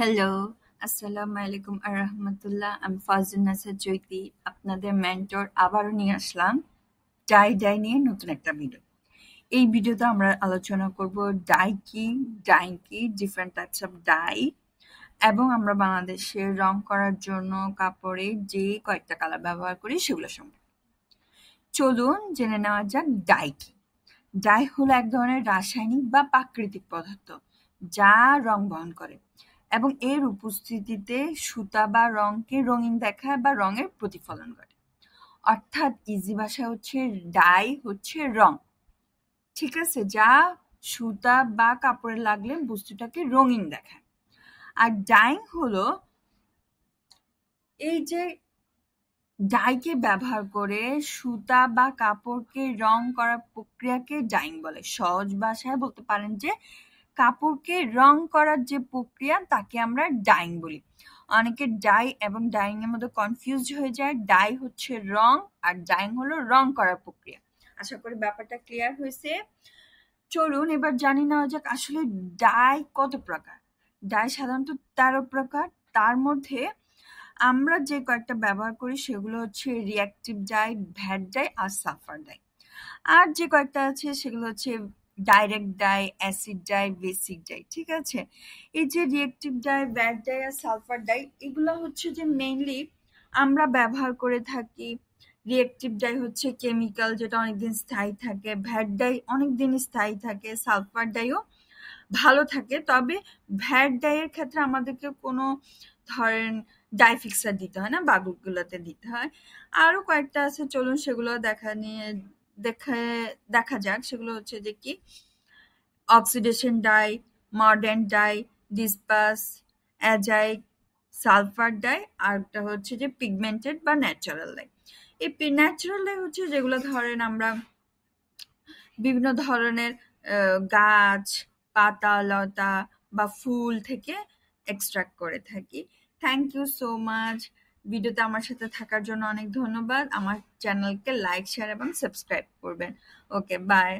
Hello, আসসালামু আলাইকুম আরহামাতুল্লাহ। আমি ফারজান নাসার চৈতি, আপনাদের মেন্টর। আবারও নিয়ে আসলাম ডাই নিয়ে নতুন একটা ভিডিও। এই ভিডিওতে আমরা আলোচনা করব ডাইং কি, ডিফারেন্ট টাইপস অফ ডাই, এবং আমরা বাংলাদেশে রং করার জন্য কাপড়ে যে কয়েকটা কালার ব্যবহার করি সেগুলো সম্পর্কে। চলুন জেনে নেওয়া যাক ডাই কি। ডাই হলো এক ধরনের রাসায়নিক বা প্রাকৃতিক পদার্থ যা রং বহন করে এবং এর উপস্থিতিতে সুতা বা রংকে রঙিন দেখায় বা রঙের প্রতিফলন ঘটে। অর্থাৎ ইজি ভাষায় হচ্ছে ডাই হচ্ছে রং, ঠিক আছে, যা সুতা বা কাপড়ে লাগলে বস্তুটাকে রঙিন দেখায়। আর ডাইং হলো এই যে ডাইকে ব্যবহার করে সুতা বা কাপড়কে রং করার প্রক্রিয়াকে ডাইং বলে। সহজ ভাষায় বলতে পারেন যে কাপড়কে রং করার যে প্রক্রিয়া তাকে আমরা ডাইং বলি। অনেকে ডাই এবং ডাইং এর মধ্যে কনফিউজড হয়ে যায়। ডাই হচ্ছে রং আর ডাইং হলো রং করার প্রক্রিয়া। আশা করি ব্যাপারটা ক্লিয়ার হয়েছে। চলুন এবার জানি নেওয়া যাক আসলে ডাই কত প্রকার। ডাই সাধারণত 13 প্রকার। তার মধ্যে আমরা যে কয়েকটা ব্যবহার করি সেগুলো হচ্ছে রিঅ্যাক্টিভ ডাই, ভ্যাট ডাই আর সালফার ডাই। আর যে কয়েকটা আছে সেগুলো হচ্ছে direct die, acid die, basic die, ঠিক আছে। এই যে রিঅ্যাক্টিভ ডাই, ভ্যাট ডাই আর সালফার ডাই, এগুলো হচ্ছে যে মেইনলি আমরা ব্যবহার করে থাকি। রিঅ্যাক্টিভ ডাই হচ্ছে কেমিক্যাল যেটা অনেকদিন স্থায়ী থাকে, ভ্যাট ডাই অনেকদিন স্থায়ী থাকে, সালফার ডাইও ভালো থাকে। তবে ভ্যাট ডাইয়ের ক্ষেত্রে আমাদেরকে কোনো ধরেন ডাই ফিক্সার দিতে হয় না, বাগুগুলোতে দিতে হয়। আরো কয়েকটা আছে, চলুন সেগুলো দেখা যাক। সেগুলো হচ্ছে যে কি oxidation die, modern die, ডিসপাস, অ্যাজাইক, sulphur die, আর একটা হচ্ছে যে পিগমেন্টেড বা ন্যাচারাল ডাই। এই ন্যাচারাল ডাই হচ্ছে যেগুলো ধরেন আমরা বিভিন্ন ধরনের গাছ, পাতা, লতা বা ফুল থেকে এক্সট্রাক্ট করে থাকি। Thank you so much. ভিডিওতে আমার সাথে থাকার জন্য অনেক ধন্যবাদ। আমার চ্যানেলকে লাইক, শেয়ার এবং সাবস্ক্রাইব করবেন। ওকে, বাই।